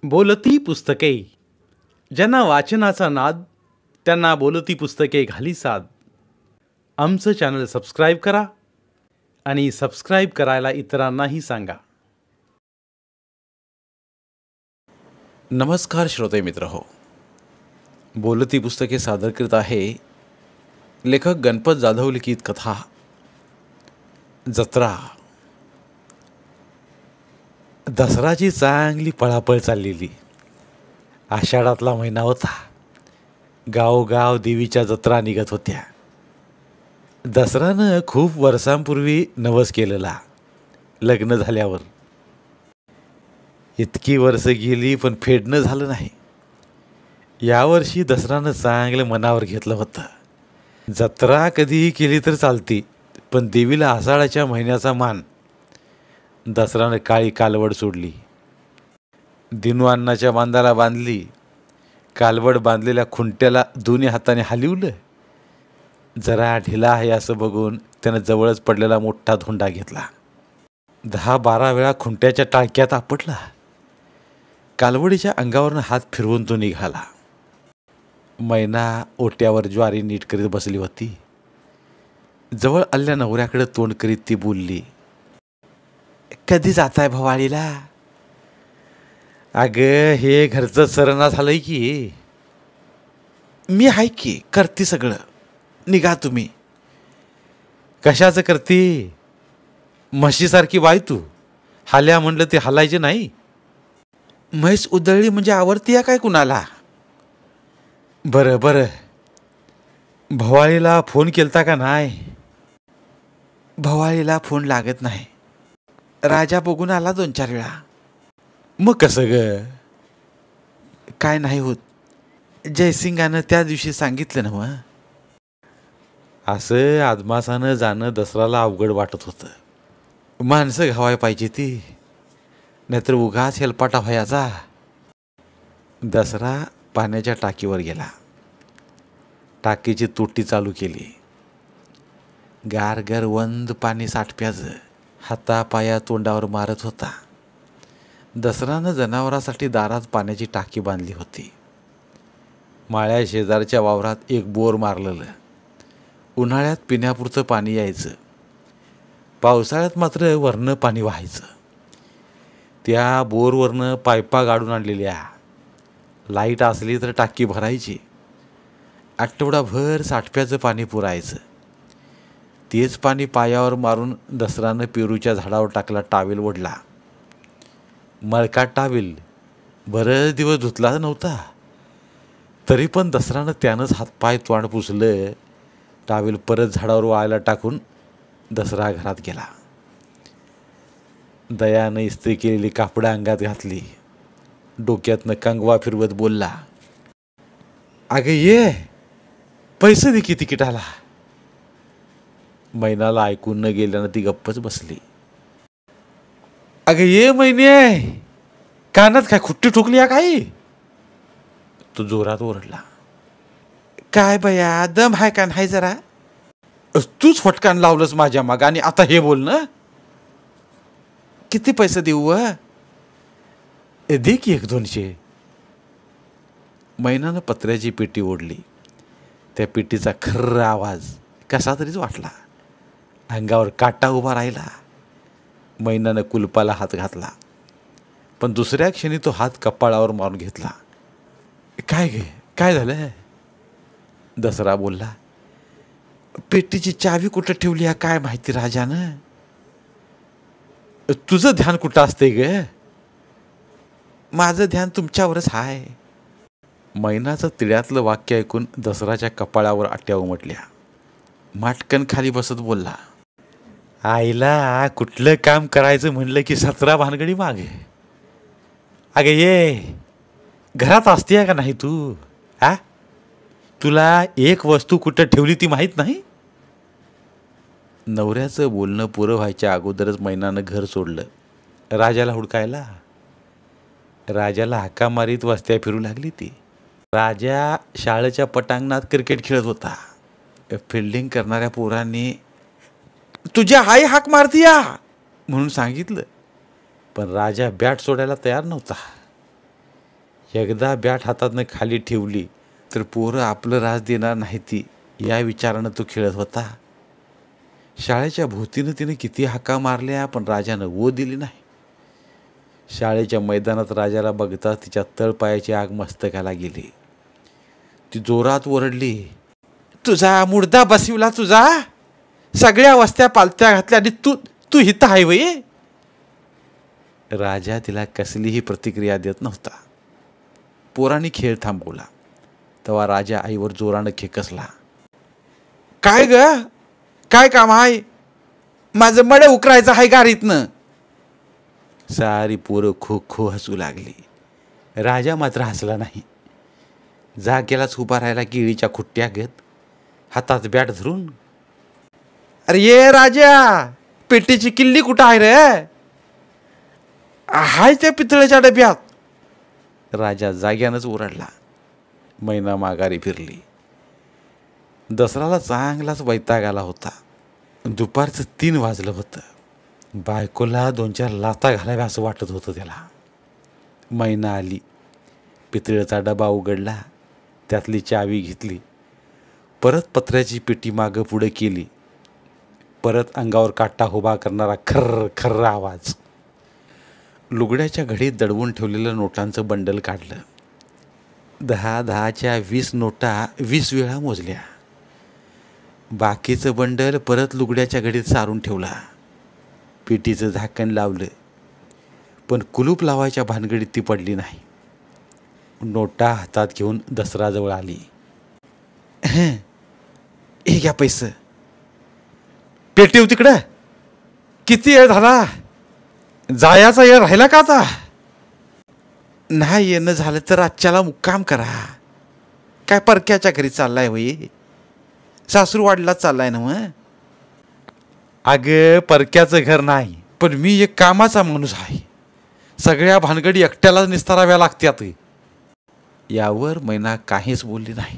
बोलती पुस्तके. ज्यांना वाचनाचा नाद त्यांना बोलती पुस्तके घाली साद. आमचं चॅनल सबस्क्राईब करा आणि सबस्क्राईब करायला इतरांनाही सांगा. नमस्कार श्रोते मित्र हो, बोलती पुस्तके सादर करीत आहे लेखक गणपत जाधव लिखित कथा जत्रा. दसराची चांगली पळापळ चाललेली. आषाढातला महिना होता. गावोगाव देवीच्या जत्रा निघत होत्या. दसरानं खूप वर्षांपूर्वी नवस केलेला लग्न झाल्यावर. इतकी वर्ष गेली पण फेडणं झालं नाही. यावर्षी दसरानं चांगलं मनावर घेतलं होतं. जत्रा कधीही केली तर चालती, पण देवीला आषाढाच्या महिन्याचा मान. दसरानं काळी कालवड सोडली. दिनवान्नाच्या बांधाला बांधली. कालवड बांधलेल्या खुंट्याला दोन्ही हाताने हलवलं. जरा ढिला आहे असं बघून त्यानं जवळच पडलेला मोठा धोंडा घेतला. 10-12 वेळा खुंट्याच्या टाळक्यात आपटला. कालवडीच्या अंगावरनं हात फिरवून तो निघाला. मैना ओट्यावर ज्वारी नीट करीत बसली होती. जवळ आल्या नवऱ्याकडे तोंड करीत ती बोलली, कधी जाताय भवाळीला? अगं हे घरचं सरना झालंय की. मी आहे की, करते सगळं. निघा तुम्ही. कशाचं करते? म्हशीसारखी बाय तू. हाल्या म्हणलं ते हालायचे नाही. म्हैस उधळली म्हणजे आवडती या काय कुणाला? बरं बरं, भवाळीला फोन केलता का नाही? भवाळीला फोन लागत नाही. राजा बघून आला 2-4 वेळा. मग कसं ग? काय नाही होत. जयसिंगानं त्या दिवशी सांगितलं ना मग. असं आदमासानं जाणं दसराला अवघड वाटत होतं. माणसं घावाय पाहिजे ती, नाहीतर उगाच हेलपाटा व्हायचा. दसरा पाण्याच्या टाकीवर गेला. टाकीची तोटी चालू केली. गारगर वंद पाणी साठप्याचं हातापाया तोंडावर मारत होता. दसरानं जनावरासाठी दारात पाण्याची टाकी बांधली होती. माळ्या शेजारच्या वावरात एक बोर मारलेलं. उन्हाळ्यात पिण्यापुरतं पाणी यायचं. पावसाळ्यात मात्र वरनं पाणी व्हायचं. त्या बोरवरनं पायपा गाडून आणलेल्या. लाईट असली तर टाकी भरायची. आठवडाभर साठप्याचं पाणी पुरायचं. तेच पाणी पायावर मारून दसरानं पेरूच्या झाडावर टाकला. टावेल ओढला. मळका टावेल बरेच दिवस धुतला नव्हता. तरी पण दसरानं त्यानंच हातपाय तोंड पुसलं. टावेल परत झाडावर वाळायला टाकून दसरा घरात गेला. दयानं इस्त्री केलेली कापडं अंगात घातली. डोक्यातनं कंगवा फिरवत बोलला, अगं ये, पैसे दे की तिकिटाला. मैनाला ऐकून न गेल्यानं ती गप्पच बसली. अगं ये मैने, कानात काय खुट्टी ठोकली या काही? तो जोरात ओरडला. काय बया, दम हाय का नाही जरा? तूच फटकान लावलंस माझ्या मागं आणि आता हे बोल ना. किती पैसे देऊ? दे की 100-200. मैनानं पत्र्याची पेटी ओढली. त्या पेटीचा खर्र आवाज कसा तरीच वाटला. अंगावर काटा उभा राहिला. मैनानं कुलपाला हात घातला, पण दुसऱ्या क्षणी तो हात कपाळावर मारून घेतला. काय गे, काय झालं? दसरा बोलला, पेटीची चावी कुठं ठेवली या काय माहिती राजानं. तुझं ध्यान कुठं असते ग? माझं ध्यान तुमच्यावरच हाय. मैनाचं तिळ्यातलं वाक्य ऐकून दसराच्या कपाळावर आट्या उमटल्या. माटकन खाली बसत बोलला, आईला कुठलं काम करायचं म्हणलं की 17 भानगडी मागे. अगं ये, घरात असते का नाही तू? हा, तुला एक वस्तू कुठं ठेवली ती माहीत नाही? नवऱ्याचं बोलणं पुरं व्हायच्या अगोदरच मैनानं घर सोडलं. राजाला हुडकायला. राजाला हाका मारीत वस्त्या फिरू लागली ती. राजा शाळेच्या पटांगणात क्रिकेट खेळत होता. फिल्डिंग करणाऱ्या पोरांनी तुझ्या आई हाक मारतीया म्हणून सांगितलं, पण राजा बॅट सोडायला तयार नव्हता. एकदा बॅट हातातनं खाली ठेवली तर पोरं आपलं राज देणार नाही ती या विचारानं तो खेळत होता. शाळेच्या भोवतीनं तिनं किती हाका मारल्या पण राजानं वो दिली नाही. शाळेच्या मैदानात राजाला बघताच तिच्या तळपायाची आग मस्तकाला गेली. ती जोरात ओरडली, तुझा मुर्दा बसविला तुझा, सगळ्या वस्त्या पालत्या घातल्या आणि तू तू हित आहे वय. राजा तिला कसलीही प्रतिक्रिया देत नव्हता. पोरांनी खेळ थांबवला तेव्हा राजा आईवर जोरानं खेकसला. काय ग, काय काम आहे, माझं मड उकरायचं आहे गारीतनं. सारी पोरं खो खो हसू लागली. राजा मात्र हसला नाही. जागेलाच उभा राहिला केळीच्या खुट्ट्या घेत, हातात बॅट धरून. अरे ये राजा, पेटीची किल्ली कुठं आहे रे? हाय त्या पितळेच्या डब्यात. राजा जाग्यानंच ओरडला. मैना माघारी फिरली. दसराला चांगलाच वैताग आला होता. दुपारचं 3 वाजलं होतं. बायकोला 2-4 लाथा घालाव्या असं वाटत होतं त्याला. मैना आली. पितळेचा डबा उघडला, त्यातली चावी घेतली. परत पत्र्याची पेटी मागं पुढं केली. परत अंगावर काटा उभा करणारा खर्र खर्र आवाज. लुगड्याच्या घडीत दडवून ठेवलेलं नोटांचं बंडल काढलं. 10-10च्या 20 नोटा 20 वेळा मोजल्या. बाकीचं बंडल परत लुगड्याच्या घडीत सारून ठेवला. पेटीचं झाकण लावलं, पण कुलूप लावायच्या भानगडीत ती पडली नाही. नोटा हातात घेऊन दसराजवळ आली. हे घ्या पैसे. पेटी तिकडं. किती वेळ झाला, जायाचा वेळ राहिला का आता? नाही येणं झालं तर आजच्याला मुक्काम करा. काय परक्याच्या घरी चाललाय होई, सासूरवाडीला चाललाय ना मग? अगं परक्याचं घर नाही, पण मी एक कामाचा माणूस आहे. सगळ्या भानगडी एकट्यालाच निस्ताराव्या लागत्यात. यावर मैना काहीच बोलली नाही.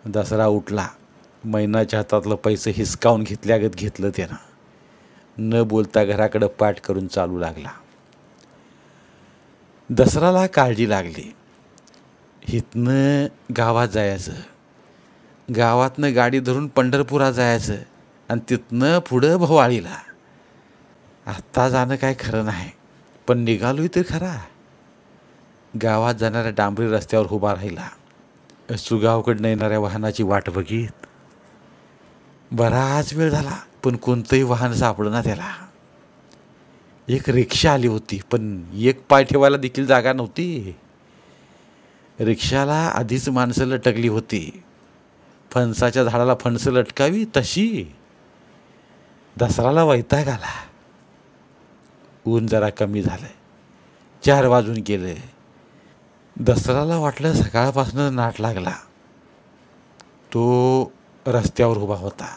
दसरा उठला. मैनाच्या हातातलं पैसे हिसकावून घेतल्यागत घेतलं त्यानं. न बोलता घराकडं पाठ करून चालू लागला. दसराला काळजी लागली. इथनं गावात जायचं, गावातनं गाडी धरून पंढरपुरात जायचं आणि तिथनं पुढं भवाळीला. आत्ता जाणं काय खरं नाही, पण निघालोय तर खरा. गावात जाणाऱ्या डांबरी रस्त्यावर उभा राहिला. सुगावकडनं येणाऱ्या वाहनाची वाट बघित. बराच वेळ झाला पण कोणतंही वाहन सापडना त्याला. एक रिक्षा आली होती, पण एक पाय ठेवायला देखील जागा नव्हती. रिक्षाला आधीच माणसं लटकली होती. फणसाच्या झाडाला फणसं लटकावी तशी. दसराला वैताग आला. ऊन जरा कमी झालं. 4 वाजून गेले. दसराला वाटलं सकाळपासून नाट लागला. तो रस्त्यावर उभा होता.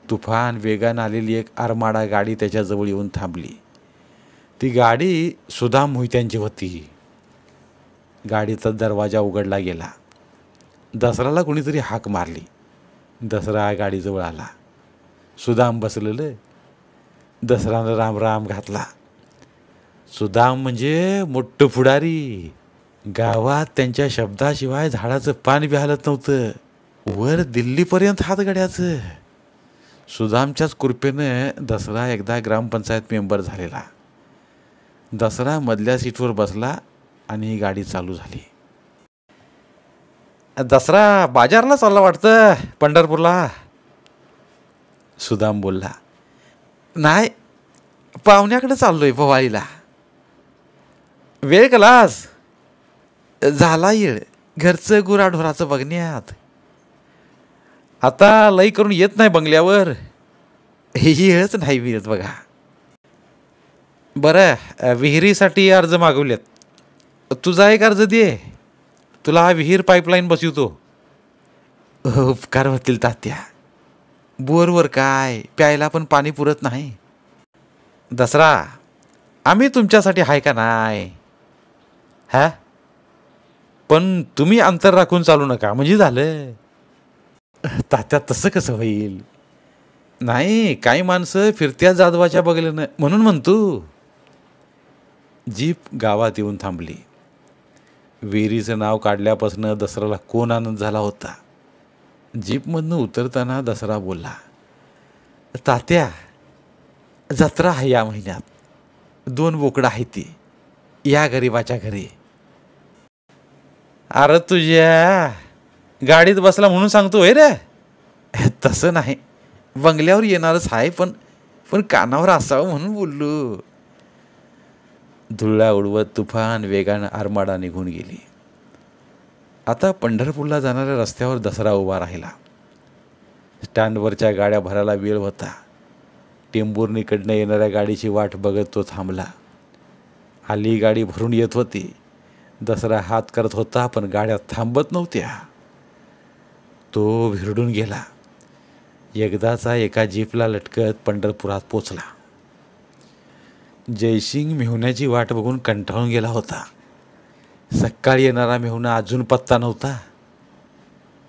तुफान वेगानं आलेली एक आरमाडा गाडी त्याच्याजवळ येऊन थांबली. ती गाडी सुदाम मोहित्यांची होती. गाडीचा दरवाजा उघडला गेला. दसराला कोणीतरी हाक मारली. दसरा गाडीजवळ आला. सुदाम बसलेलं. दसरानं राम राम घातला. सुदाम म्हणजे मोठं पुढारी. गावात त्यांच्या शब्दाशिवाय झाडाचं पान बी हालत नव्हतं. वर दिल्लीपर्यंत हातगड्याचं. सुदामच्याच कृपेनं दसरा एकदा ग्रामपंचायत मेंबर झालेला. दसरा मधल्या सीटवर बसला आणि ही गाडी चालू झाली. दसरा बाजारला चालला वाटतं, पंढरपूरला. सुदाम बोलला. नाही, पाहुण्याकडे चाललोय भवाळीला. वेळ कलास झाला येळ घरचं गुराढोराचं बघण्यात. आता लई करून येत नाही बंगल्यावर. ही येळच नाही मिळत बघा. बरं, विहिरीसाठी अर्ज मागवलेत. तुझा एक अर्ज दे, तुला विहीर पाईपलाईन बसवतो. उपकार होतील तात्या. बोरवर काय प्यायला पण पाणी पुरत नाही. दसरा, आम्ही तुमच्यासाठी हाय का नाही? हा, पण तुम्ही अंतर राखून चालू नका म्हणजे झालं. तात्या तसं कसं होईल? नाही, काही माणसं फिरत्या जादवाच्या बगलेनं म्हणून म्हणतो. जीप गावात येऊन थांबली. विहिरीचं नाव काढल्यापासून दसऱ्याला कोण आनंद झाला होता. जीपमधनं उतरताना दसरा बोलला, तात्या, जत्रा आहे या महिन्यात. 2 बोकडं आहे ती, या गरीबाच्या घरी. अरे तुझ्या गाडीत बसला म्हणून सांगतोय रे. तसं नाही, बंगल्यावर येणारच आहे, पण पण कानावर असावं म्हणून बोललो. धुळा उडवत तुफान वेगानं आरमाडा निघून गेली. आता पंढरपूरला जाणाऱ्या रस्त्यावर दसरा उभा राहिला. स्टँडवरच्या गाड्या भरायला वेळ होता. टेंभुर्णीकडनं येणाऱ्या गाडीची वाट बघत तो थांबला. आली गाडी भरून येत होती. दसरा हात करत होता, पण गाड्या थांबत नव्हत्या. तो भिरडून गेला. एकदाचा एका जीपला लटकत पंढरपुरात पोचला. जयसिंग मेहुण्याची वाट बघून कंटाळून गेला होता. सकाळी येणारा मेहुणा अजून पत्ता नव्हता.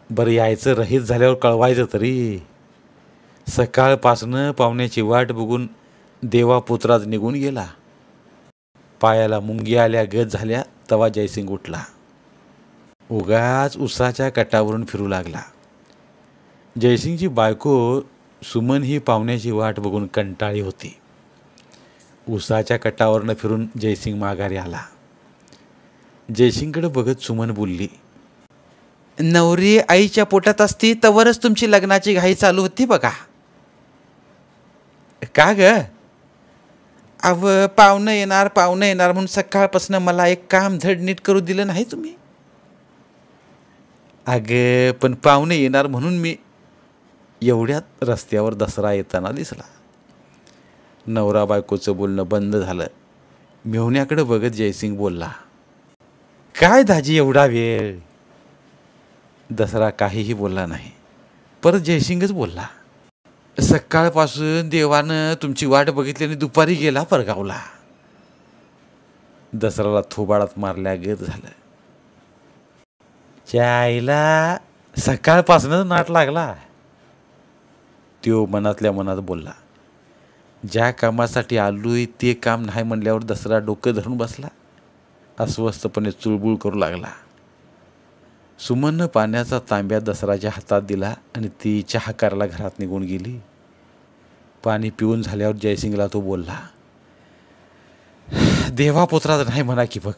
बरं, यायचं रहित झाल्यावर कळवायचं तरी. सकाळपासनं पाहुण्याची वाट बघून देवापुत्राच निघून गेला. पायाला मुंगी आल्या गत झाल्या तवा जयसिंग उठला. उगाच उसाच्या कटावरून फिरू लागला. जयसिंगची बायको सुमन ही पाहुण्याची वाट बघून कंटाळी होती. उसाच्या कटावरनं फिरून जयसिंग माघारी आला. जयसिंगकडे बघत सुमन बोलली, नवरी आईच्या पोटात असती तवरच तुमची लग्नाची घाई चालू होती बघा. का ग? अव पाहुणं येणार म्हणून सकाळपासून मला एक काम धड नीट करू दिलं नाही तुम्ही. अगं, पण पाहुणे येणार म्हणून मी. एवढ्यात रस्त्यावर दसरा येताना दिसला. नवरा बायकोचं बोलणं बंद झालं. मेहुण्याकडे बघत जयसिंग बोलला, काय दाजी एवढा वेळ? दसरा काहीही बोलला नाही. परत जयसिंगच बोलला, सकाळपासून देवानं तुमची वाट बघितली आणि दुपारी गेला परगावला. दसऱ्याला थोबाडात मारल्या गत झालं. चायला सकाळपासूनच नाट लागला. त्यो मनातल्या मनात बोलला. ज्या कामासाठी आलोय ते काम नाही म्हणल्यावर दसरा डोकं धरून बसला. अस्वस्थपणे चुळबुळ करू लागला. सुमननं पाण्याचा तांब्या दसराच्या हातात दिला आणि ती चहा करायला घरात निघून गेली. पाणी पिऊन झाल्यावर जयसिंगला तो बोलला, देवापुत्राच नाही म्हणा की बघ.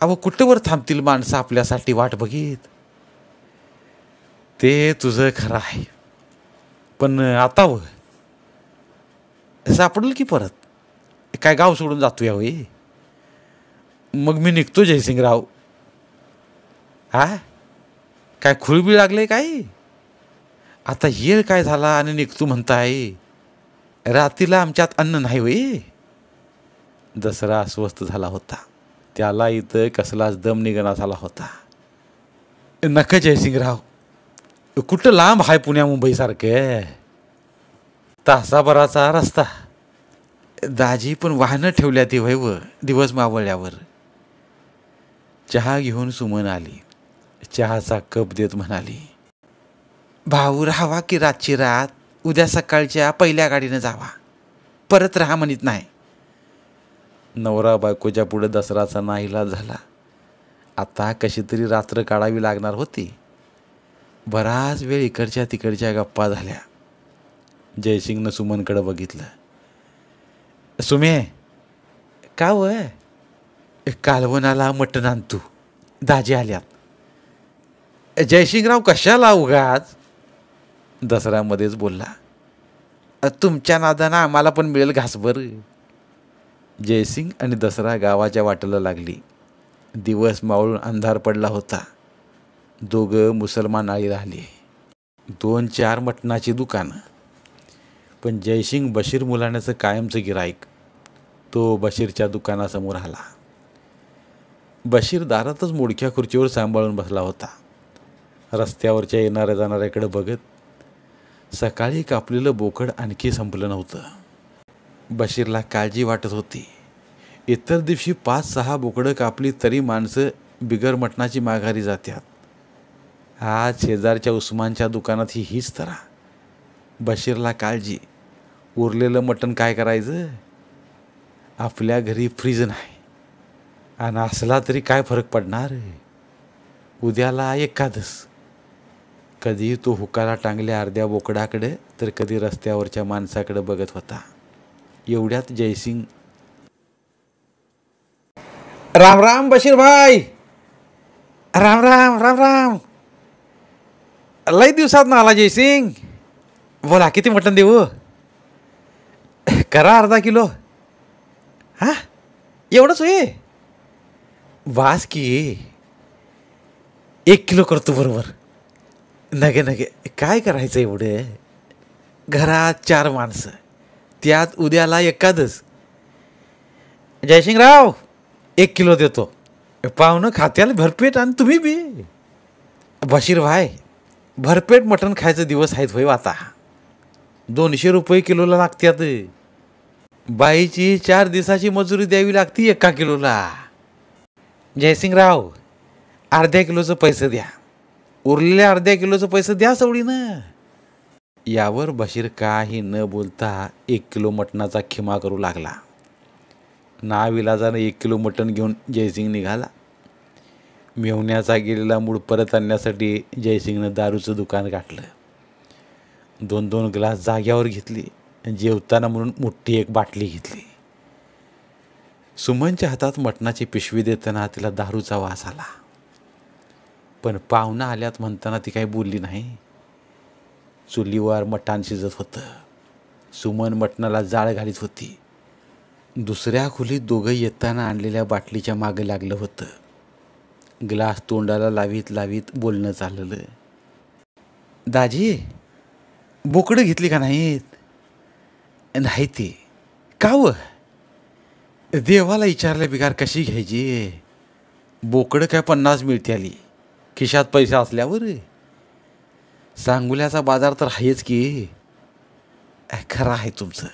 अहो, कुठंवर थांबतील माणसं आपल्यासाठी वाट बघीत. ते तुझं खरं आहे, पण आता सापडेल की परत. काय गाव सोडून जातो यावे? मग मी निघतो जयसिंगराव. हा, काय खुळबीळ लागले काय? आता येळ काय झाला आणि निघतो म्हणताय? रात्रीला आमच्यात अन्न नाही होय. दसरा अस्वस्थ झाला होता. त्याला इथं कसलाच दम निघणा झाला होता. नका जयसिंगराव, कुठं लांब हाय पुण्या मुंबईसारखं. तासाभराचा रस्ता. दाजी, पण वाहनं ठेवल्या ती वैव दिवस मावळल्यावर. चहा घेऊन सुमन आली. चहाचा कप देत म्हणाली, भाऊ राहावा की रातची रात. उद्या सकाळच्या पहिल्या गाडीनं जावा, परत राहा म्हणत नाही. नवरा बायकोच्या पुढे दसराचा नाईलाज झाला. आता कशी तरी रात्र काढावी लागणार होती. बराच वेळ इकडच्या तिकडच्या गप्पा झाल्या. जयसिंगनं सुमनकडे बघितलं. सुमे, का व? कालवणाला मटण आणतो, दाजी आल्यात. जयसिंगराव, कशाला उगाच? दसऱ्यामध्येच बोलला, तुमच्या नादानं आम्हाला पण मिळेल घासभर. जयसिंग आणि दसरा गावाच्या वाटेला लागली. दिवस मावळून अंधार पडला होता. दोघं मुसलमान आळी राहिले. 2-4 मटणाची दुकानं. पण जयसिंग बशीर मुलाण्याचं कायमचं गिराईक. तो बशीरच्या दुकानासमोर आला. बशीर दारातच मोडक्या खुर्चीवर सांभाळून बसला होता. रस्त्यावरच्या येणाऱ्या जाणाऱ्याकडे बघत. सकाळी कापलेलं बोकड आणखी संपलं नव्हतं. बशीरला काळजी वाटत होती. इतर दिवशी 5-6 बोकडं कापली तरी माणसं बिगर मटणाची माघारी जातात. आज शेजारच्या उस्मानच्या दुकानात हीच तरा. बशीरला काळजी. उरलेलं मटण काय करायचं? आपल्या घरी फ्रीज नाही. आणि असला तरी काय फरक पडणार. उद्याला एकादस. कधी तो हुकाला टांगल्या अर्ध्या बोकडाकडे तर कधी रस्त्यावरच्या माणसाकडे बघत होता. एवढ्यात जयसिंग, राम राम बशीर भाई. राम राम राम राम. लई दिवसात ना आला जयसिंग. बोला किती मटण देऊ. करा अर्धा किलो. हा एवढंच होय. बास की 1 किलो करतो बरोबर. नगे नगे काय करायचं एवढं. घरात 4 माणसं, त्यात उद्याला एकादस. जयसिंगराव 1 किलो देतो. पाहुणं खात्याला भरपेट आणि तुम्ही बी. बशीर भाई भरपेट मटण खायचं दिवस आहेत होय आता. 200 रुपये किलोला लागतात. बाईची 4 दिवसाची मजुरी द्यावी लागती 1 किलोला. जयसिंगराव अर्ध्या किलोचं पैसे द्या. उरलेल्या अर्ध्या किलोचं पैसे द्या सवडीनं. यावर बशीर काही न बोलता 1 किलो मटणाचा खिमा करू लागला. नाविलाजानं 1 किलो मटण घेऊन जयसिंग निघाला. मेवण्याचा गेलेला मूड परत आणण्यासाठी जयसिंगनं दारूचं दुकान गाठलं. 2-2 ग्लास जाग्यावर घेतली. जेवताना म्हणून मोठी एक बाटली घेतली. सुमनच्या हातात मटणाची पिशवी देताना तिला दारूचा वास आला. पण पाहुणा आल्यात म्हणताना ती काही बोलली नाही. चुलीवर मटण शिजत होतं. सुमन मटणाला जाळ घालीत होती. दुसऱ्या खोलीत दोघं येताना आणलेल्या बाटलीच्या मागं लागलं होतं. ग्लास तोंडाला लावीत लावीत बोलणं चाललं. दाजी बोकडं घेतली का नाहीत. नाही ती का व. देवाला विचारल्या बिगार कशी घ्यायची. बोकडं काय 50 मिळते आली खिशात पैसे असल्यावर. सांगोल्याचा बाजार तर आहेच की. खरं आहे तुमचं.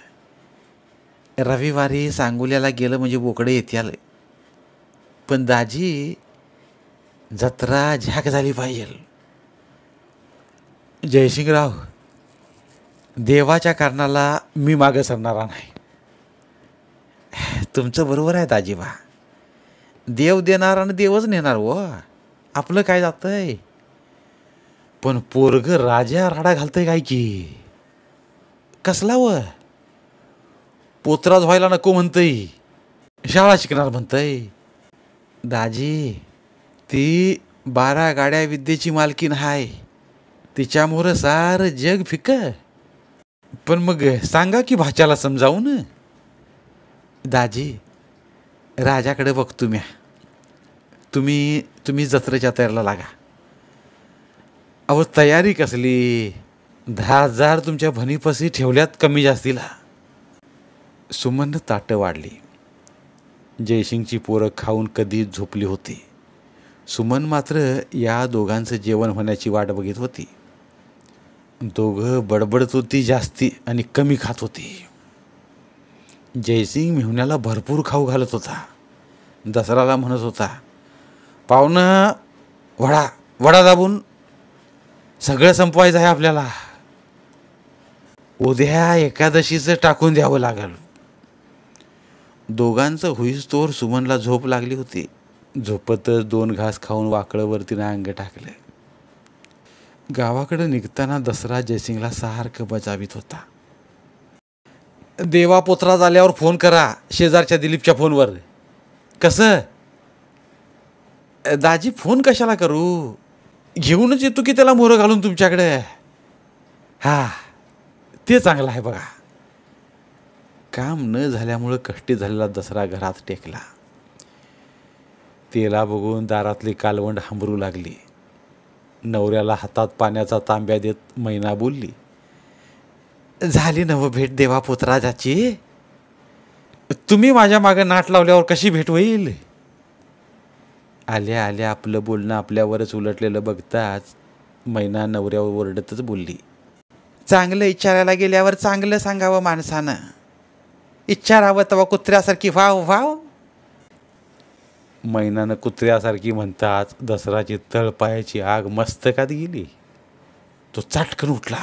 रविवारी सांगोल्याला गेलं म्हणजे बोकडं येते आलं. पण दाजी जत्रा झाक झाली पाहिजे. जयसिंगराव देवाच्या कारणाला मी मागं सरणारा नाही. तुमचं बरोबर आहे दाजीबा. देव देणार आणि देवच नेणार व. आपलं काय जातंय. पण पोरग राजा राडा घालतंय काय की. कसला व. पोत्राज व्हायला नको म्हणतंय. शाळा शिकणार म्हणतंय. दाजी ती 12 गाड्या विद्येची मालकीन हाय. तिच्यामुळं सारं जग फिक. पण मग सांगा की भाच्याला समजावून. दाजी राजाकडे बघतो म्या. तुम्ही जत्रेच्या तयारीला लागा. अहो तयारी कसली. 10,000 तुमच्या भनीपसी ठेवल्यात कमी जास्तीला. सुमननं ताटं वाढली. जयसिंगची पोरं खाऊन कधीच झोपली होती. सुमन मात्र या दोघांचं जेवण होण्याची वाट बघत होती. दोघं बडबडत होती जास्ती आणि कमी खात होती. जयसिंग मेहुण्याला भरपूर खाऊ घालत होता. दसराला म्हणत होता, पाहुणं वडा दाबून सगळं संपवायचं आहे आपल्याला. उद्या एकादशीचं टाकून द्यावं लागल. दोघांचं हुईस्तोवर सुमनला झोप लागली होती. झोपतच 2 घास खाऊन वाकळंवरतीनं अंग टाकलं. गावाकडं निघताना दसरा जयसिंगला सारखं बजावीत होता. देवा पोत्रा झाल्यावर फोन करा शेजारच्या दिलीपच्या फोनवर. कसं दाजी फोन कशाला करू. घेऊनच येतो की त्याला मोहरं घालून तुमच्याकडे. हा ते चांगलं आहे बघा. काम न झाल्यामुळं कष्टी झालेला दसरा घरात टेकला. तेला बघून दारातली कालवंड हंबरू लागली. नवऱ्याला हातात पाण्याचा तांब्या देत मैना बोलली, झाली नव भेट देवा पुत्राजाची. तुम्ही माझ्या मागं नाट लावल्यावर कशी भेट होईल. आल्या आल्या आपलं बोलणं आपल्यावरच उलटलेलं बघताच मैना नवऱ्यावर ओरडतच बोलली, चांगलं विचारायला गेल्यावर चांगलं सांगावं माणसानं. विचारावं तेव्हा कुत्र्यासारखी व्हाव व्हाव. मैनानं कुत्र्यासारखी म्हणताच दसराची तळपायाची आग मस्तकात गेली. तो चाटकन उठला.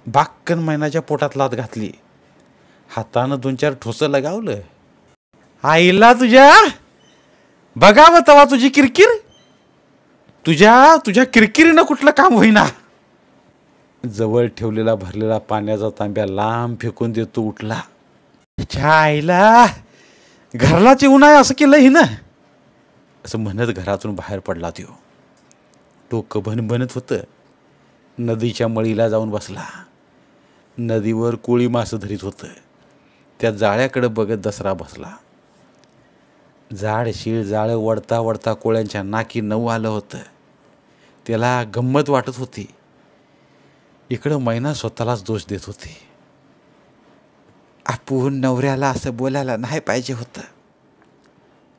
बाक्कन मैनाच्या पोटात लात घातली. हातानं 2-4 ठोसं लगावलं. आईला तुझ्या बघावं तवा तुझी किरकिर. तुझ्या तुझ्या किरकिरीनं कुठलं काम होईना. जवळ ठेवलेला भरलेला पाण्याचा तांब्या लांब फेकून देतो उठला. च्या आईला घरलाच येऊ नये असं केलं हिनं, असं म्हणत घरातून बाहेर पडला तो. डोकं भणभणत होतं. नदीच्या मळीला जाऊन बसला. नदीवर कोळी मासं धरीत होतं. त्या जाळ्याकडे बघत दसरा बसला. जाड शीळ जाळं वडता वडता कोळ्यांच्या नाकी नऊ आलं होतं. त्याला गंमत वाटत होती. इकडं मैना स्वतःलाच दोष देत होती. आपण नवऱ्याला असं बोलायला नाही पाहिजे होतं.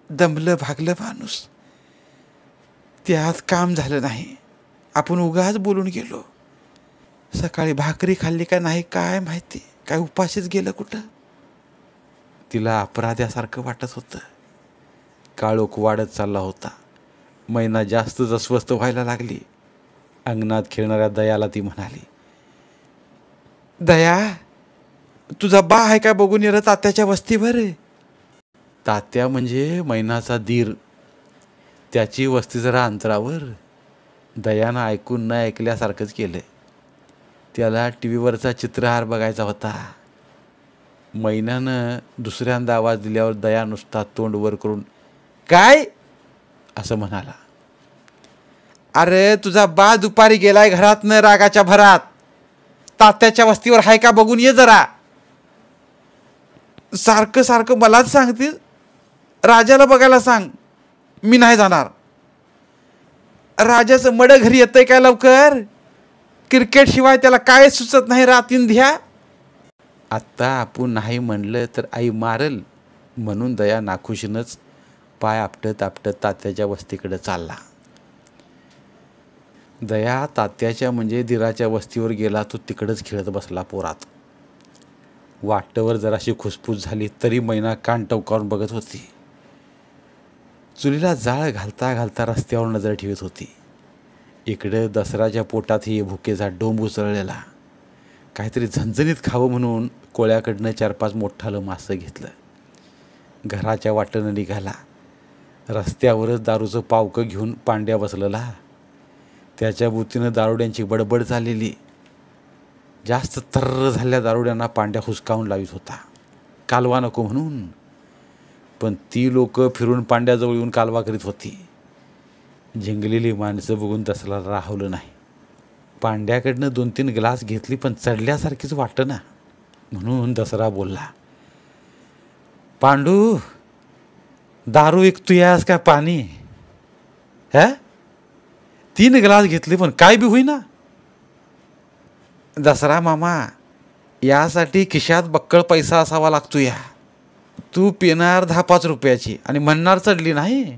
दमलं भागलं माणूस, त्यात काम झालं नाही. आपण उगाच बोलून गेलो. सकाळी भाकरी खाल्ली का नाही काय माहिती, काय उपाशीच गेलं कुठं. तिला अपराध्यासारखं वाटत होतं. काळोख वाढत चालला होता. मैना जास्तच अस्वस्थ व्हायला लागली. अंगणात खेळणाऱ्या दयाला ती म्हणाली, दया, तुझा बा आहे काय बघून ये रे तात्याच्या वस्तीवर. तात्या म्हणजे मैनाचा दीर. त्याची वस्ती जरा अंतरावर. दयानं ऐकून न ऐकल्यासारखंच केलं. त्याला टी व्हीवरचा चित्रहार बघायचा होता. मैनानं दुसऱ्यांदा आवाज दिल्यावर दया नुसता तोंड वर करून काय असं म्हणाला. अरे तुझा बा दुपारी गेलाय घरात न रागाच्या भरात. तात्याच्या वस्तीवर हाय का बघून ये जरा. सारखं सारखं मलाच सांगतील. राजाला बघायला सांग, मी नाही जाणार. राजाचं मड घरी येतंय काय लवकर. क्रिकेट शिवाय त्याला काय सुचत नाही रातींध्या. आत्ता आपण नाही म्हणलं तर आई मारल म्हणून दया नाखुशीनंच पाय आपटत आपटत तात्याच्या वस्तीकडे चालला. दया तात्याच्या म्हणजे दिराच्या वस्तीवर गेला तो तिकडंच खेळत बसला पोरात. वाटेवर जराशी खुसफुस झाली तरी मैना कान टवकावून बघत होती. चुलीला जाळ घालता घालता रस्त्यावर नजर ठेवत होती. इकडं दसराच्या पोटातही भुकेचा डोंब उसळलेला. काहीतरी झणझणीत खावं म्हणून कोळ्याकडनं 4-5 मोठालं मासं घेतलं. घराच्या वाटेनं निघाला. रस्त्यावरच दारूचं पावकं घेऊन पांड्या बसलेला. त्याच्या बुतीनं दारुड्यांची बडबड चाललेली. जास्त तर्र झालेल्या दारुड्यांना पांड्या हुसकावून लावित होता, कालवा नको म्हणून. पण ती लोक फिरून पांड्याजवळ येऊन कालवा करीत होती. झिंगलेली माणसं बघून दसरा राहवलं नाही. पांड्याकडनं 2-3 ग्लास घेतली पण चढल्यासारखीच वाटना. म्हणून दसरा बोलला, पांडू, दारू विकतोयास का पाणी. 3 ग्लास घेतले पण काय बी होईना. दसरा मामा, यासाठी खिशात बक्कळ पैसा असावा लागतो. या तू पिणार 10-5 रुपयाची आणि म्हणणार चढली नाही.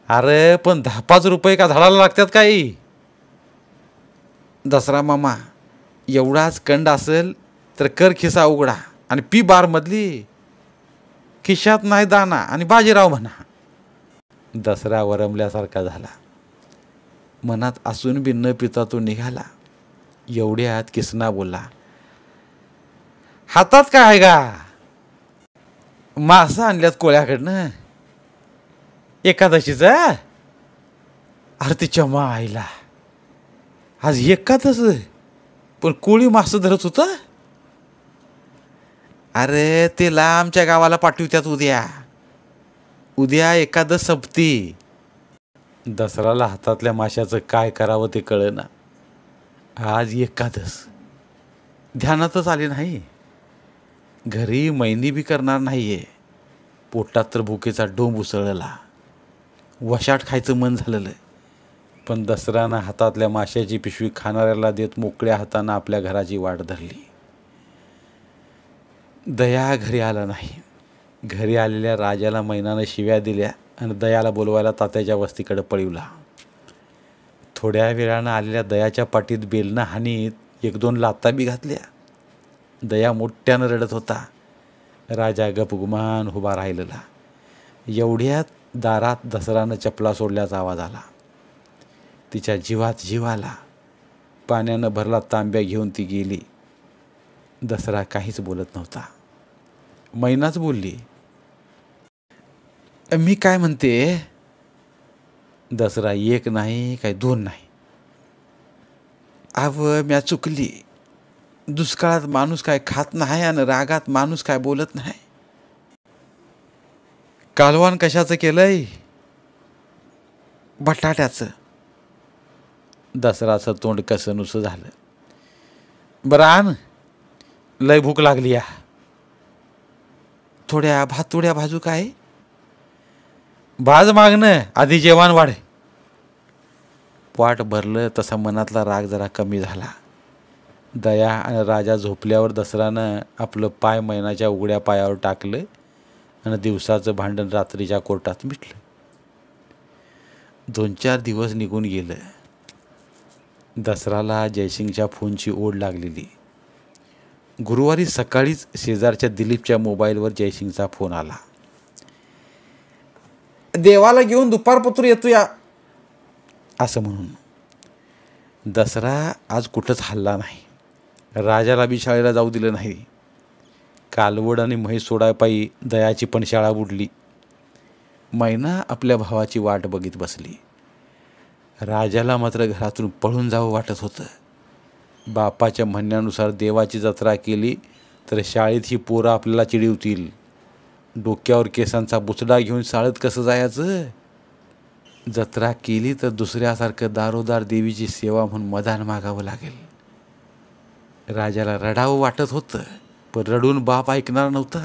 अरे पण 10-5 रुपये का झाडाला लागतात काही. दसरा मामा, एवढाच कंड असेल तर कर खिसा उघडा आणि पी बारमधली. खिशात नाही दाना आणि बाजीराव म्हणा. दसरा वरमल्यासारखा झाला. मनात असून बी न पिता तो निघाला. एवढ्यात किसना बोलला, हातात काय आहे का. मासं आणल्यात कोळ्याकडनं एकादशीचा. अरे तिच्या माईला, आज एकादश पण कोळी मासं धरत होतं. अरे ते लांबच्या गावाला पाठवत्यात उद्या. उद्या एकादश संपती. दसराला हातातल्या माशाचं काय करावं ते कळेना. आज एकादश ध्यानातच आले नाही. घरी मैनी बी करणार नाहीये. पोटात तर भुकेचा डोंब उसळला. वशाट खायचं मन झालेलं. पण दसऱ्यानं हातातल्या माशाची पिशवी खाणाऱ्याला देत मोकळ्या हातानं आपल्या घराची वाट धरली. दया घरी आला नाही. घरी आलेल्या राजाला मैनानं शिव्या दिल्या आणि दयाला बोलवायला तात्याच्या वस्तीकडे पळवला. थोड्या वेळानं आलेल्या दयाच्या पाठीत बेलनं हानीत 1-2 लाथा बी घातल्या. दया मोठ्यानं रडत होता. राजा गपगुमान उभा राहिलेला. एवढ्यात दारात दसरानं चपला सोडल्याचा आवाज आला. तिच्या जीवात जीव आला. पाण्यानं भरला तांब्या घेऊन ती गेली. दसरा काहीच बोलत नव्हता. मैनाच बोलली, मी काय म्हणते, दसरा एक नाही काय दोन नाही. म्या चुकली. दुष्काळात माणूस काय खात नाही आणि रागात माणूस काय बोलत नाही. कालवान कशाचं केलंय? बटाट्याचं. दसराचं तोंड कसं नुसं झालं. बरं आण, लय भूक लागली या. थोड्या भातुड्या भाजू काय? भाज मागणं, आधी जेवण वाढ. पोट भरलं तसा मनातला राग जरा कमी झाला. दया आणि राजा झोपल्यावर दसरानं आपलं पाय मैनाच्या उघड्या पायावर टाकलं आणि दिवसाचं भांडण रात्रीच्या कोर्टात मिटलं. 2-4 दिवस निघून गेलं. दसराला जयसिंगच्या फोनची ओढ लागलेली. गुरुवारी सकाळीच शेजारच्या दिलीपच्या मोबाईलवर जयसिंगचा फोन आला. देवाला घेऊन दुपारपत्र येतो या, असं म्हणून. दसरा आज कुठंच हल्ला नाही. राजाला बी शाळेला जाऊ दिलं नाही. कालवड आणि म्हैस सोडायपायी दयाची पण शाळा बुडली. मैना आपल्या भावाची वाट बघित बसली. राजाला मात्र घरातून पळून जावं वाटत होतं. बापाच्या म्हणण्यानुसार देवाची जत्रा केली तर शाळेत ही पोरं आपल्याला चिडवतील. डोक्यावर केसांचा बुचडा घेऊन शाळेत कसं जायचं? जत्रा केली तर दुसऱ्यासारखं दारोदार देवीची सेवा म्हणून मदान मागावं लागेल. राजाला रडावं वाटत होतं, पण रडून बाप ऐकणार नव्हता.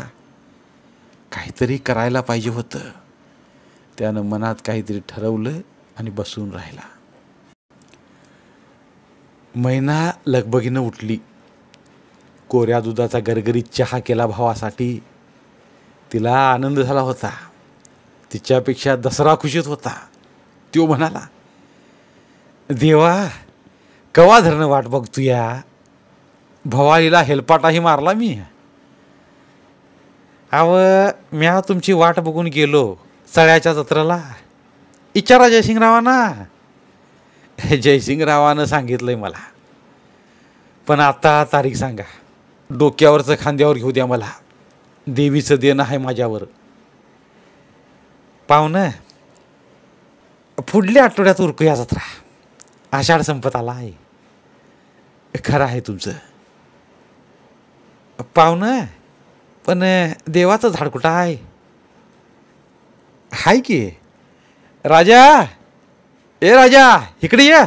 काहीतरी करायला पाहिजे होतं. त्यानं मनात काहीतरी ठरवलं आणि बसून राहिला. मैना लगबगीनं उठली. कोऱ्या दुधाचा गरगरीत चहा केला भावासाठी. तिला आनंद झाला होता. तिच्यापेक्षा दसरा खुशीत होता. तो म्हणाला, देवा कवा धरणं वाट बघतो या. भवाईला हेलपाटाही मारला मी. म्या तुमची वाट बघून गेलो सळ्याच्या जत्रेला. इचारा जयसिंगरावांना. जयसिंगरावानं सांगितलंय मला, पण आता तारीख सांगा. डोक्यावरचं खांद्यावर घेऊ द्या मला. देवीचं देणं आहे माझ्यावर. पाहुणं, पुढल्या आठवड्यात उरकूया जत्रा. आषाढ संपत आला आहे. खरं आहे तुमचं पाहुणं, पण देवाचं झाड कुठं आहे? हाय की. राजा, ए राजा, इकडे ये.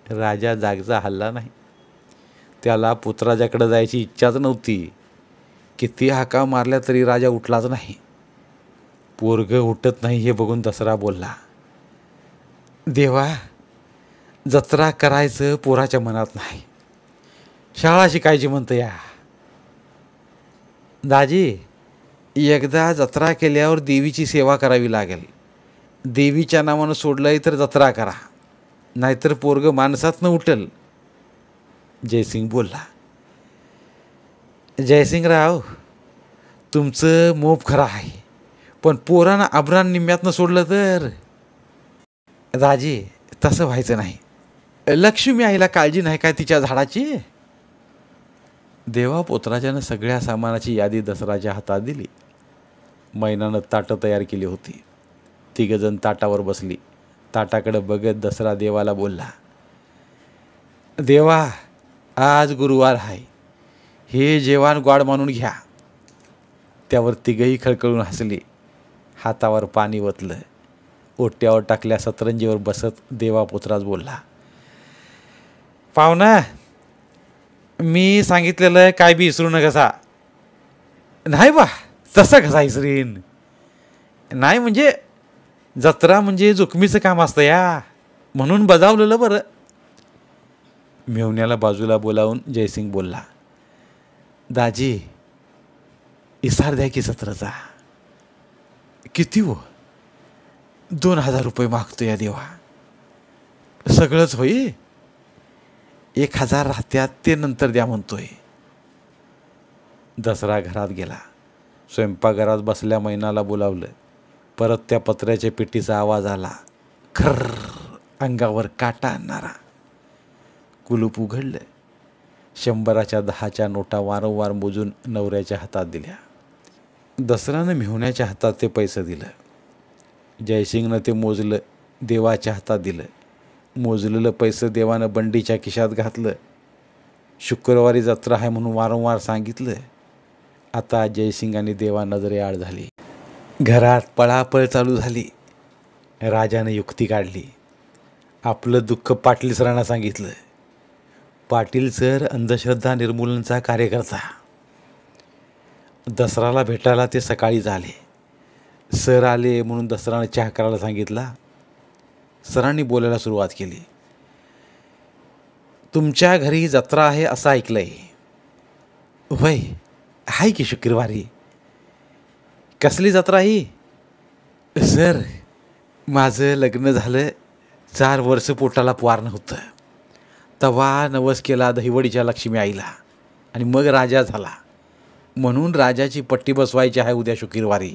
राजा जागचा हल्ला नाही. त्याला पुत्राजाकडे जायची इच्छाच नव्हती. किती हाका मारल्या तरी राजा उठलाच नाही. पोरगं उठत नाही हे बघून दसरा बोलला, देवा जत्रा करायचं पोराच्या मनात नाही. शाळा शिकायची म्हणतं या. दाजी, एकदा जत्रा केल्यावर देवीची सेवा करावी लागेल. देवीच्या नावानं सोडलंय तर जत्रा करा, नाहीतर पोरगं माणसातनं उठल. जयसिंग बोलला, जयसिंगराव तुमचं मोप खरं आहे, पण पोरानं आभरान निम्म्यातनं सोडलं तर? दाजी तसं व्हायचं नाही. लक्ष्मी आईला काळजी नाही काय तिच्या झाडाची? देवा पोत्राच्यानं सगळ्या सामानाची यादी दसराच्या हातात दिली. मैनानं ताटं तयार केली होती. तिघजण ताटावर बसली. ताटाकडे बघत दसरा देवाला बोलला, देवा आज गुरुवार आहे. हे जेवण गोड मानून घ्या. त्यावर तिघही खळखळून हसली. हातावर पाणी ओतलं. ओट्यावर टाकल्या सतरंजीवर बसत देवा पुत्राच बोलला, पाहुणा मी सांगितलेलं काय बी विसरू नका. नाही बा, तसं कसा विसरीन? नाही म्हणजे जत्रा म्हणजे जोखमीचं काम असतं या, म्हणून बजावलेलं बरं. मेवण्याला बाजूला बोलावून जयसिंग बोलला, दाजी इसार द्या की सत्राचा. किती हो? 2000 रुपये मागतो या देवा. सगळंच होई? 1000 राहत्यात ते नंतर द्या म्हणतोय. दसरा घरात गेला. स्वयंपाकघरात बसल्या मैनाला बोलावलं. परत त्या पत्र्याच्या पेटीचा आवाज आला. खर्र, अंगावर काटा आणणारा. कुलूप उघडलं. 100च्या 10च्या नोटा वारंवार मोजून नवऱ्याच्या हातात दिल्या. दसरानं मेहुण्याच्या हातात ते पैसे दिलं. जयसिंगनं ते मोजलं, देवाच्या हातात दिलं. मोजलेलं पैसे देवानं बंडीच्या खिशात घातलं. शुक्रवारी जत्रा आहे म्हणून वारंवार सांगितलं. आता जयसिंग आणि देवा नजरेआड झाली. घरात पळापळ चालू झाली. राजानं युक्ती काढली. आपलं दुःख पाटील सरांना सांगितलं. पाटील सर अंधश्रद्धा निर्मूलनाचा कार्यकर्ता. दसराला भेटायला ते सकाळीच आले. सर आले म्हणून दसरानं चहा करायला सांगितला. सरांनी बोलायला सुरुवात केली. तुमच्या घरी जत्रा आहे असं ऐकलंय. वय आहे की शुक्रवारी. कसली जत्रा ही? सर, माझं लग्न झालं 4 वर्ष पोटाला पोर नव्हतं. तवा नवस केला दहिवडीच्या लक्ष्मी आईला आणि मग राजा झाला. म्हणून राजाची पट्टी बसवायची आहे उद्या शुक्रवारी.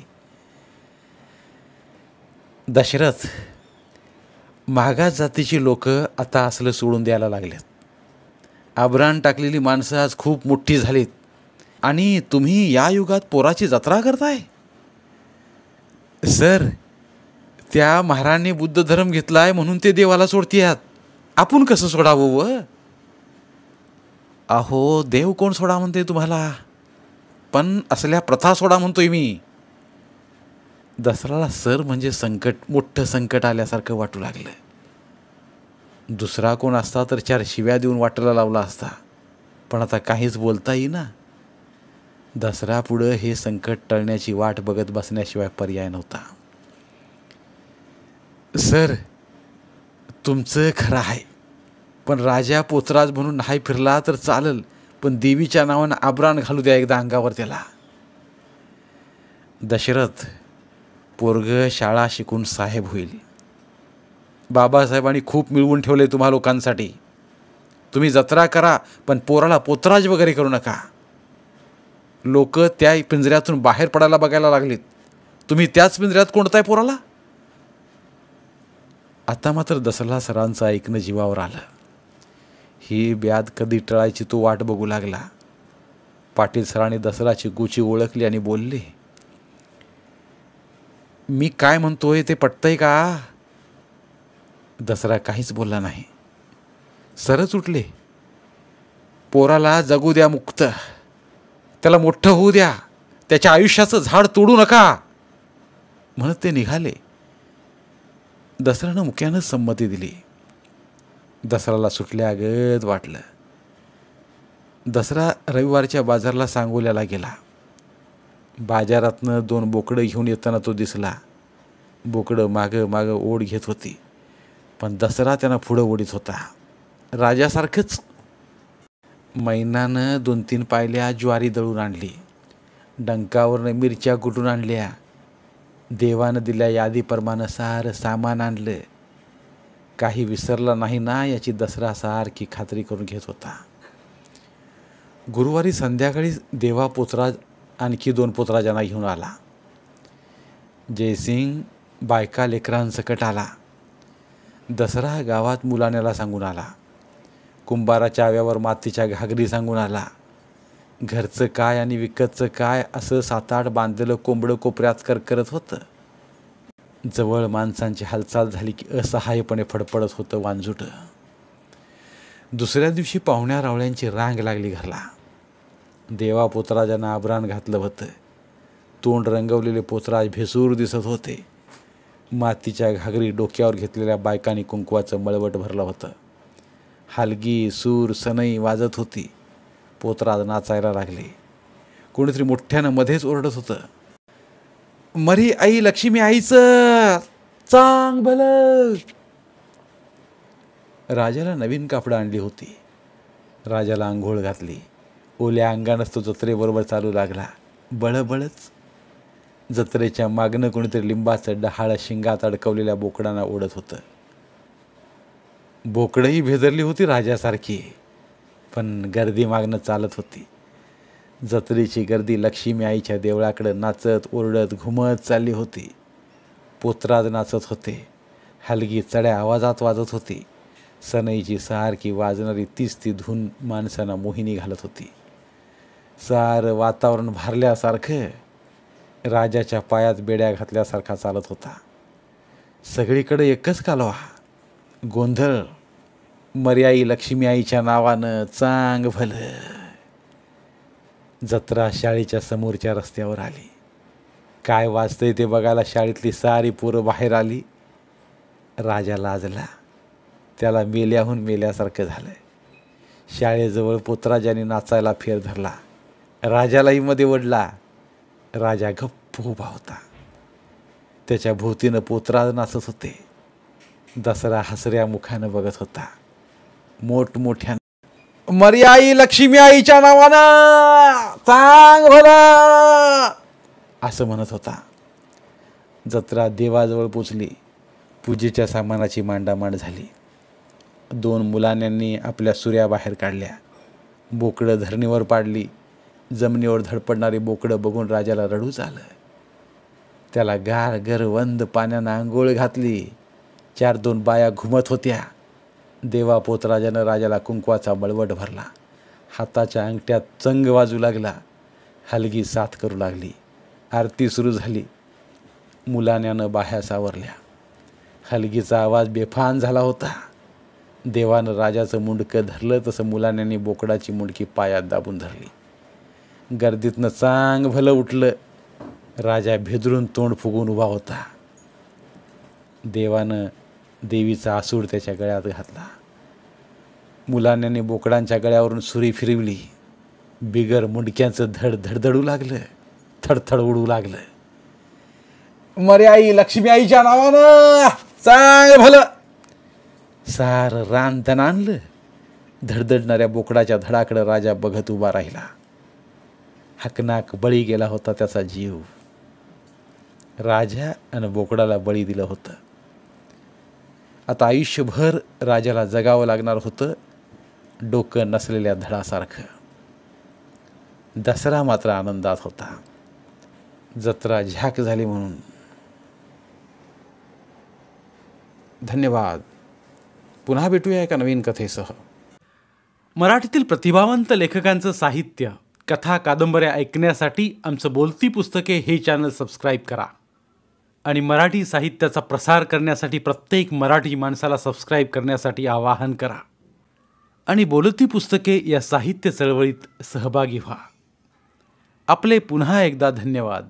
दशरथ, मागास जातीची लोक आता असलं सोडून द्यायला लागलेत. आभराण टाकलेली माणसं आज खूप मोठी झालीत आणि तुम्ही या युगात पोराची जत्रा करताय. सर, त्या महाराणी बुद्ध धर्म घेतलाय म्हणून ते देवाला सोडतीयात. आपण कसं सोडावं व? अहो, देव कोण सोडा म्हणते तुम्हाला? पण असल्या प्रथा सोडा म्हणतोय मी. दसराला सर म्हणजे संकट, मोठं संकट आल्यासारखं वाटू लागलं. दुसरा कोण असता तर 4 शिव्या देऊन वाटायला लावला असता. पण आता काहीच बोलता येईना. दसऱ्यापुढं हे संकट टळण्याची वाट बघत बसण्याशिवाय पर्याय नव्हता. सर, तुमचं खरं आहे. पण राजा पोतराज म्हणून नाही फिरला तर चालेल, पण देवीच्या नावानं आभराण घालू द्या एकदा अंगावर त्याला. दशरथ, पोरग शाळा शिकून साहेब होईल. बाबासाहेबांनी खूप मिळवून ठेवले तुम्हा लोकांसाठी. तुम्ही जत्रा करा, पण पोराला पोतराज वगैरे करू नका. लोक त्या पिंजऱ्यातून बाहेर पडायला बघायला लागलीत. तुम्ही त्याच पिंजऱ्यात कोणताय पोराला? आता मात्र दसरा सरांचं ऐकणं जीवावर आलं. ही ब्याद कधी टळायची तो वाट बघू लागला. पाटील सरांनी दसराची गुची ओळखली आणि बोलले, मी काय म्हणतोय ते पटतंय का? दसरा काहीच बोलला नाही. सरच उठले. पोराला जगू द्या मुक्त. त्याला मोठं होऊ द्या. त्याच्या आयुष्याचं झाड तोडू नका म्हणत ते निघाले. दसऱ्यानं मुक्यानं संमती दिली. दसराला सुटल्यागत वाटलं. दसरा रविवारच्या बाजारला सांगोल्याला गेला. बाजारातनं 2 बोकडं घेऊन येताना तो दिसला. बोकडं मागं मागं ओढ घेत होती, पण दसरा त्यांना पुढं ओढीत होता, राजासारखंच. मैनानं 2-3 पायल्या ज्वारी दळून आणली. डंकावरनं मिरच्या कुटून आणल्या. देवानं दिल्या यादीप्रमाणे सारं सामान आणलं. काही विसरला नाही ना याची दसरा सारखी खात्री करून घेत होता. गुरुवारी संध्याकाळी देवा पोतराज आणखी 2 पोतराजांना घेऊन आला. जयसिंग बायका लेकरांसकट आला. दसरा गावात मुलाण्याला सांगून आला. कुंभाराच्या आव्यावर मातीच्या घागरी सांगून आला. घरचं काय आणि विकतचं काय असं 7-8 बांधलेलं कोंबडं कोपऱ्यात करत होतं. जवळ माणसांची हालचाल झाली की असहाय्यपणे फडफडत होतं वांजुट. दुसऱ्या दिवशी पाहुण्या रावळ्यांची रांग लागली घरला. देवा पोतराजांना आभराण घातलं होतं. तोंड रंगवलेले पोतराज भेसूर दिसत होते. मातीच्या घागरी डोक्यावर घेतलेल्या बायकांनी कुंकवाचं मळवट भरलं होतं. हलगी, सूर, सनई वाजत होती. पोतराज नाचायला लागले. कोणीतरी मोठ्यानं मध्येच ओरडत होतं, मरी आई लक्ष्मी आईचं चांग भलं. राजाला नवीन कापडं आणली होती. राजाला आंघोळ घातली. ओल्या अंगानंच तो जत्रेबरोबर चालू लागला. बळबळच. जत्रेच्या मागणं कोणीतरी लिंबाचं डहाळ शिंगात अडकवलेल्या बोकडांना ओढत होतं. बोकडंही भेदरली होती राजासारखी, पण गर्दी मागणं चालत होती. जत्रेची गर्दी लक्ष्मी आईच्या देवळाकडं नाचत ओरडत घुमत चालली होती. पोतराज नाचत होते. हलगी चढ्या आवाजात वाजत होती. सनईची सारखी वाजणारी तीच ती धून माणसांना मोहिनी घालत होती. सारं वातावरण भारल्यासारखं. राजाच्या पायात बेड्या घातल्यासारखा चालत होता. सगळीकडे एकच कालवा, गोंधळ. मर्याई लक्ष्मी आईच्या नावानं चांग भलं. जत्रा शाळेच्या समोरच्या रस्त्यावर आली. काय वाजतंय ते बघायला शाळेतली सारी पोरं बाहेर आली. राजा लाजला. त्याला मेल्याहून मेल्यासारखं झालं. शाळेजवळ पोतराजाने नाचायला फेर धरला. राजालाही मध्ये ओढला. राजा गप्प उभा होता. त्याच्या भोवतीनं पोतराज नाचत होते. दसरा हसऱ्या मुखानं बघत होता. मोठमोठ्या मर्याई लक्ष्मी आईच्या नावानं चांग भलं असं म्हणत होता. जत्रा देवाजवळ पोचली. पूजेच्या सामानाची मांडामांड झाली. 2 मुलांनी आपल्या सुऱ्या बाहेर काढल्या. बोकडं धरणीवर पाडली. जमिनीवर धडपडणारी बोकडं बघून राजाला रडूच आलं. त्याला गार गरवंद पाण्यानं आंघोळ घातली. 4-2 बाया घुमत होत्या. देवा पोतराजानं राजाला कुंकवाचा मळवट भरला. हाताच्या अंगठ्यात चंग वाजू लागला. हलगी साथ करू लागली. आरती सुरू झाली. मुलाण्यानं बाह्या सावरल्या. हलगीचा आवाज बेफान झाला होता. देवानं राजाचं मुंडकं धरलं तसं मुलाण्याने बोकडाची मुंडकी पायात दाबून धरली. गर्दीतनं चांग भलं उठलं. राजा भेदरून तोंड फुगून उभा होता. देवानं देवीचा आसूड त्याच्या गळ्यात घातला. मुलाण्याने बोकडांच्या गळ्यावरून सुरी फिरवली. बिगर मुंडक्यांचं धड धडधडू लागलं. थडथड उडू लागलं. मर्याई लक्ष्मी आईच्या नावानं चांग भलं. सार रान त्यानं आणलं. धडधडणाऱ्या बोकडाच्या धडाकडं राजा बघत उभा राहिला. हकनाक बळी गेला होता त्याचा जीव. राजा आणि बोकडाला बळी दिलं होतं. आता आयुष्यभर राजाला जगावं लागणार होतं डोकं नसलेल्या धडासारखं. दसरा मात्र आनंदात होता. जत्रा झाक झाली म्हणून. धन्यवाद. पुन्हा भेटूया एका नवीन कथेसह. मराठीतील प्रतिभावंत लेखकांचं साहित्य, कथा, कादंबऱ्या ऐकण्यासाठी आमचं बोलती पुस्तके हे चॅनल सबस्क्राईब करा. आणि मराठी साहित्याचा प्रसार करण्यासाठी प्रत्येक मराठी माणसाला सबस्क्राईब करण्यासाठी आवाहन करा. आणि बोलती पुस्तके या साहित्य चळवळीत सहभागी व्हा. आपले पुन्हा एकदा धन्यवाद.